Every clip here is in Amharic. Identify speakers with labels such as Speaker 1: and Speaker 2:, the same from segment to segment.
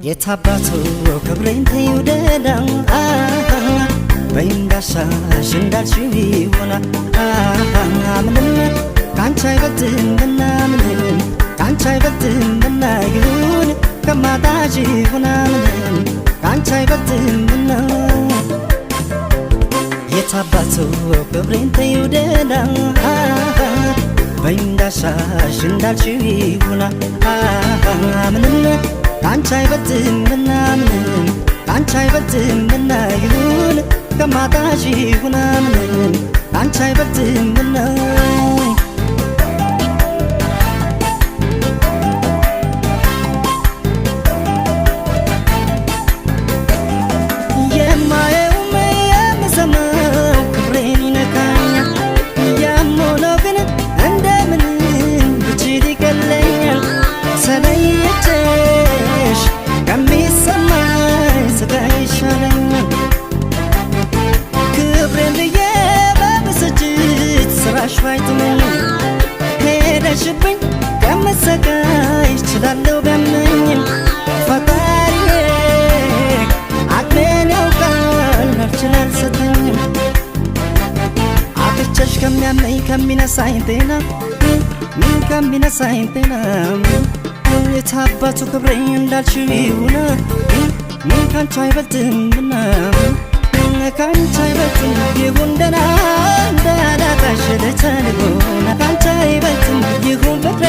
Speaker 1: የታባቱ ክብሬን ተይውደዳ በእንዳሻሽ እንዳልሽው ይሆና ምንም ካንቺ አይበልጥም ምንም ካንቺ አይበልጥም ይሁን ከማጣሽ ይሆና ምንም ካንቺ አይበልጥም የታባቱ ክብሬን ተይውደዳ በእንዳሻሽ እንዳልሽው ይሆና ምንም ካንቺ አይበልጥም ምንም ካንቺ አይበልጥም ይሁን ከማጣሽ ይሆና ምንም ካንቺ አይበልጥም የማየውም የምሰማው ክብሬን ይነካኛል ያምሆነው ግን እንደምንም ብችል ይቀለኛል ተለይቼሽ ከሚሰማኝ ስቃይ ይሻለኛል ክብሬን ብዬ በብስጭት ስራሽ ባይጥመኝ ሄደሽብኝ ከምሰቃይ እችላለሁ ቢያመኝም ፈጣሪዬ አቅሜን ያውቃል መፍችል አልሰጠኝም አጥቼሽ ከሚያመኝ ከሚነሳኝ ጤና ከሚነሳኝ ጤና የታባቱ ክብሬን እንዳልሽው ይሁን ካንቺ አይበልጥምና ካንቺ አይበልጥም ይሁን ደህና እንዳላጣሽ ልተንጎና ካንቺ አይበልጥም ይሁን ፍቅሬ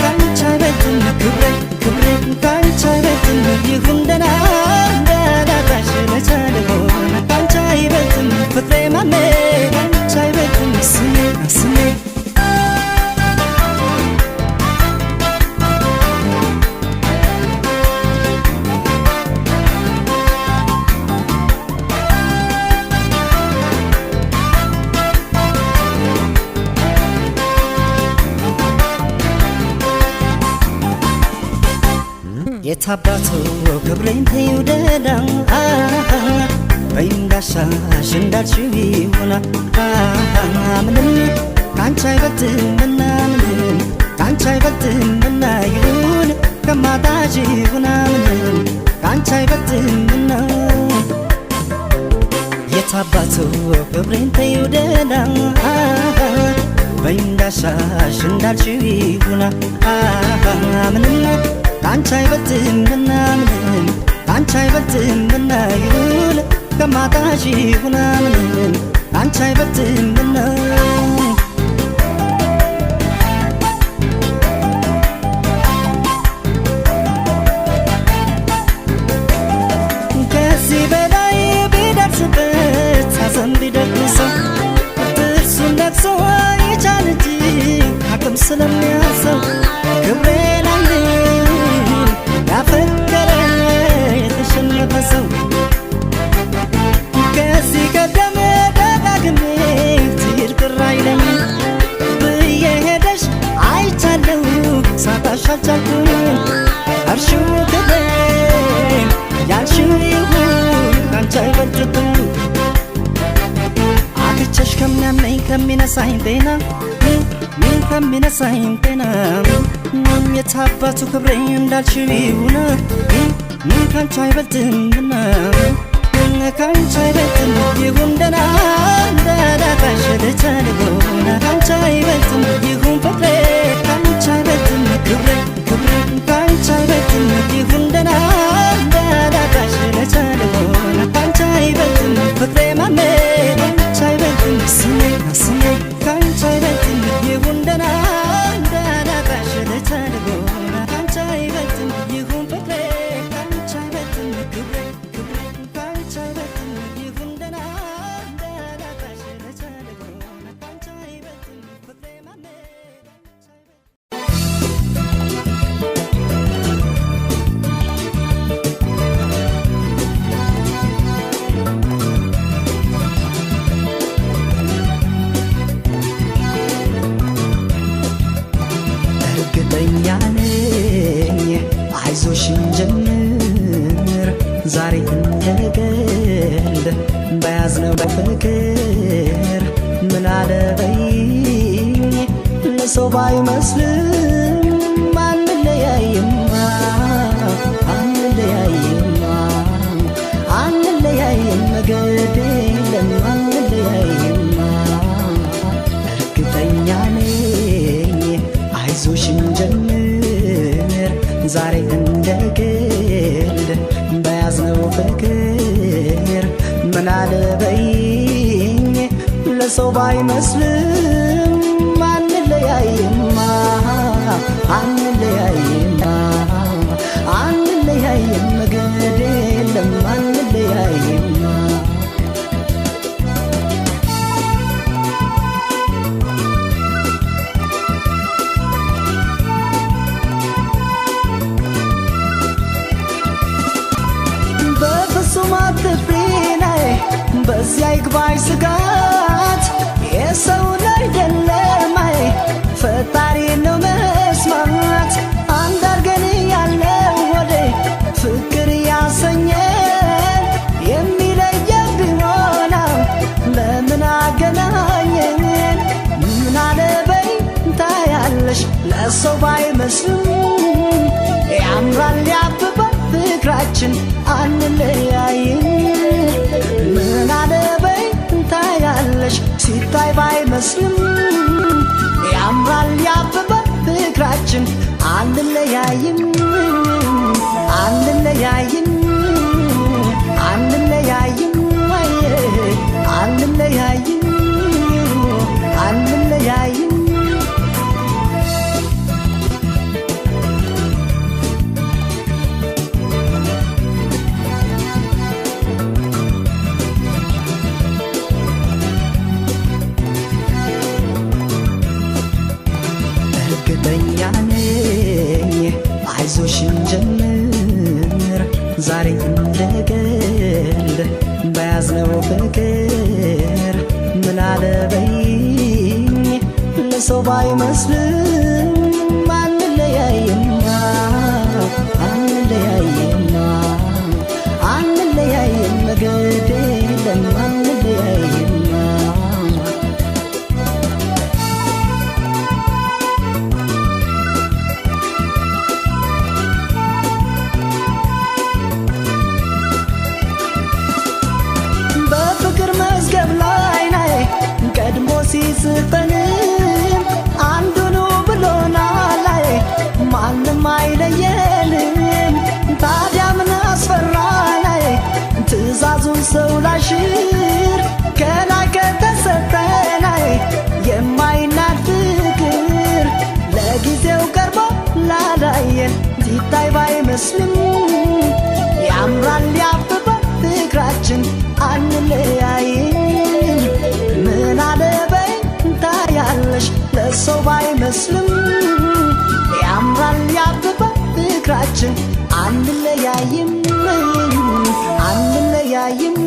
Speaker 1: ካንቺ አይበልጥም ክብሬ ካንቺ አይበልጥም ይሁን ደህና እንዳላጣሽ ልተንጎና ካንቺ አይበልጥም ፍቅሬ ማሜ ካንቺ አይበልጥም ስሜ የታባቱ ክብሬን ተይውደዳ በእንዳሻሽ እንዳልሽው ይሆና ምንም ካንቺ አይበልጥም ምንም ካንቺ አይበልጥም ይሁን ከማጣሽ ይሆና ምንም ካንቺ አይበልጥም የታባቱ ክብሬን ተይውደዳ በእንዳሻሽ እንዳልሽው ይሆና ምንም ካንቺ አይበልጥም ምንም ካንቺ አይበልጥም ይሁን ከማጣሽ ይሆና ምንም ካንቺ አይበልጥም ከዚህ በላይ ቢደርስበት ሐዘን ቢደርሰው ጥርሱን ነክሶ ይቻል እንጂ አቅም ስለሚያንሰው ክብሬን ያፈቀረ የተሸነፈ ሰው ከዚህ ቀደም ደጋግሜ ትሄድ ቅር አይለኝም ብዬ ሄደሽ አይቻለሁ ሳጣሽ አልቻልኩም እርሺው ክብሬን ያልሺው ይሁን ካንቺ አይበልጥም አጥቼሽ ከሚያመኝ ከሚነሳኝ ጤና ከሚነሳኝ ጤና የታባቱ ክብሬን እንዳልሽው ይሁን ካንቺ አይበልጥም ካንቺ አይበልጥም ይሁን ደህና እንዳላጣሽ ልተንጎና ካንቺ አይበልጥም ይሁን ፍቅሬ ካንቺ አይበልጥም ክብሬ ካንቺ አይበልጥም ይሁን ደህና እንዳላጣሽ ልተንጎና ካንቺ አይበልጥም ፍቅሬ ማሜ ካንቺ አይበልጥም ስሜ ካንቺ አይበልጥም ይሁን ደህና እንዳላጣሽ ልተንጎና ካንቺ አይበልጥም ይሁን ፍቅሬ ካንቺ አይበልጥም ክብሬ ካንቺ አይበልጥም ይሁን ደህና እንዳላጣሽ ልተንጎና ካንቺ አይበልጥም ፍቅሬ ማሜ አይዞሽ እንጀምር ዛሬ እንደቀልድ በያዝነው በፍቅር ምን አለበይኝ ለሰው ባይመስልም አንለያይማ አንለያይ ለሰው ባይመስልም አንለያይማ አንለያይማ አንለያይም ግድ የለም አንለያይማ በፍጹም አትፍሪናይ በዚያ ይግባኝ ስጋት የሰውን አይደለማይ ፈጣሪ ነው መስማት አንድ አርገን ያለው ወደ ፍቅር ያሰኘን የሚለየን ቢሆነው ለምን አገናኘን ምን አለበይ ታያለሽ ለሰው ባይመስልም ያምራል ያብባል ፍቅራችን አንለያይም ምን አለበይ ታያለሽ ሲታይ ባይመስልም ያምራል ያብባል ፍቅራችን አንለያይም አንለያይም አንለያይም አንለያይም አንለያይም አይዞሽ እንጀምር ዛሬ እንደገል በያዝነው ፍቅር ምን አለበይኝ ለሰው ባይመስልም አንለያይማ አንለያይማ አንለያይም ግድ የለም አንለያይማ ቀድሞ ሲስጠንም አንዱኑ ብሎናል ማንም አይለየንም ታዲያ ምን አስፈራናይ ትእዛዙን ሰው ላሽር ከላይ ከተሰጠናይ የማይናድ ፍቅር ለጊዜው ቀርቦ ላላየን ሲታይ ባይመስልም ያምራል ያብባል ፍቅራችን አንለያይም ምን አለበይ ታያለሽ ለሰው ባይመስልም ያምራል ያብባል ፍቅራችን አንለያይም አንለያይም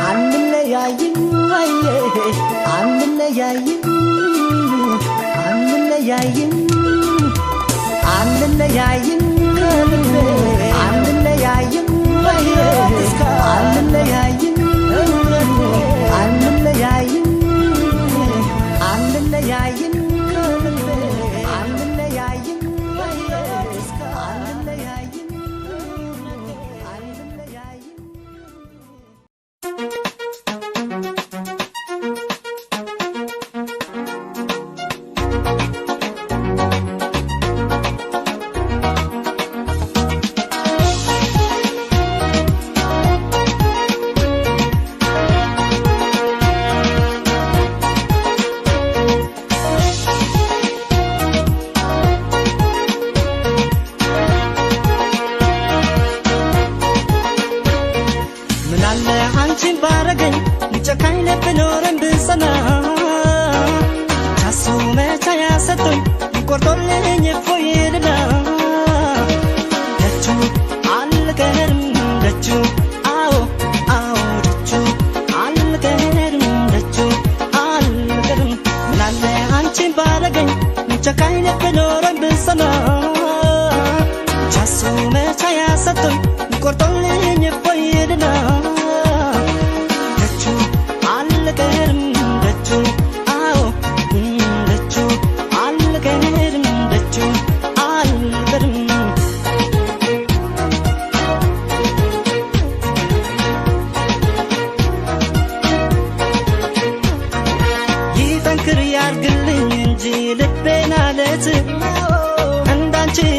Speaker 1: አንለያይም አንለያይም አንለያይም አንለያይም አንለያይም አንለያይም አንለያይም አንለያይም አንለያይም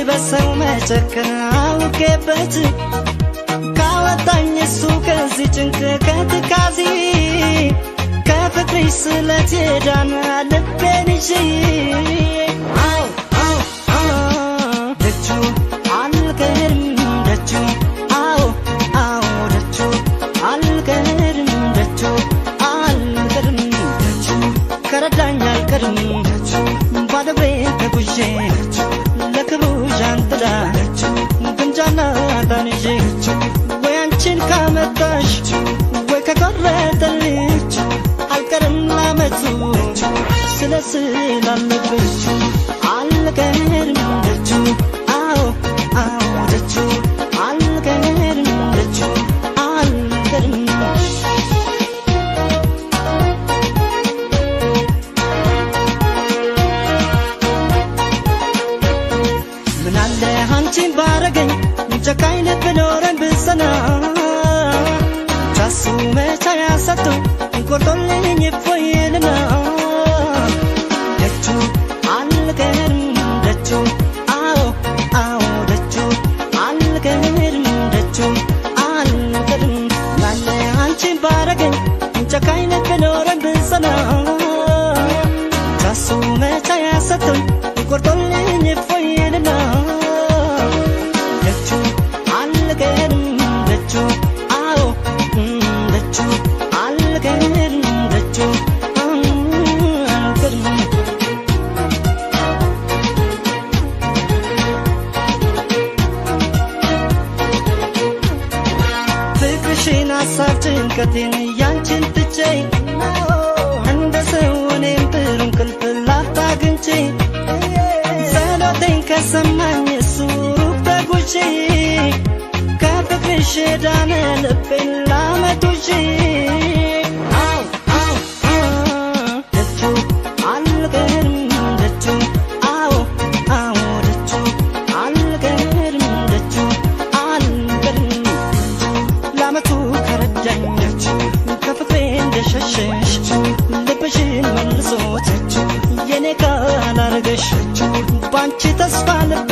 Speaker 1: በሰው መጨከን አውቄበት ካወጣኝ እሱ ከዚህ ጭንቅ ከትካዜ ከፍቅርሽ ስለት የዳነ ልቤን ይዤ አው አው ደጁ አልቀርም ደጁ አው አው ደጁ አልቀርም ደጁ አልቀርም ደጁ ከረዳኝ አልቀርም ደጁ ባዶ እግሬን ተጉዤ ለክብሩ ዣንጥላ ግምጃና ጣንዤ ወይ አንቺን ካመጣሽ ወይ ከቆረጠልሽ አልቀርም ላመቱ ስለስላለብሽ አልቀርም ደጁ አዎ አዎ ደጁ አልቀርም ደጁ አልቀርም ምናለ አንቺን ባረገኝ ጨካኝ ልብ ኖረን ብሰና ቻሱ መቻ ያሰጡ ቆርጦልኝ እፎይልና ደጁ አልቀርም ደጁ አዎ አዎ ደጁ አልቀርም ደጁ አልቀርም ምናለ አንቺን ባረገኝ ጨካኝ ልብ ኖረን ብሰና ቻሱ መቻ ያሰጡ ቆርጦልኝ እፎይልና ደጁ አልቀርም ደጁ አዎ ደጁ አልቀርም ደጁ አልቀርም ፍቅርሽን ሀሳብ ጭንቀቴን ያንቺን ትቼ እንደ ሰው እኔም ጥሩ እንቅልፍ ላፍታ አግኝቼ ጸሎቴን ከሰማኝ እሱ ሩቅ ተጉዤ ከፍቅርሽ የዳነ ልቤን ላመጡሽ አው አው ደጁ አልቀርም ደጁ አዎ አዎ ደጁ አልቀርም ደጁ አልቀርም ላመቱ ከረዳኝ ከፍቅሬ እንደሸሸሽ ልብሽን መልሶት የኔ ካላረገሽ ባንቺ ተስፋ ልቤ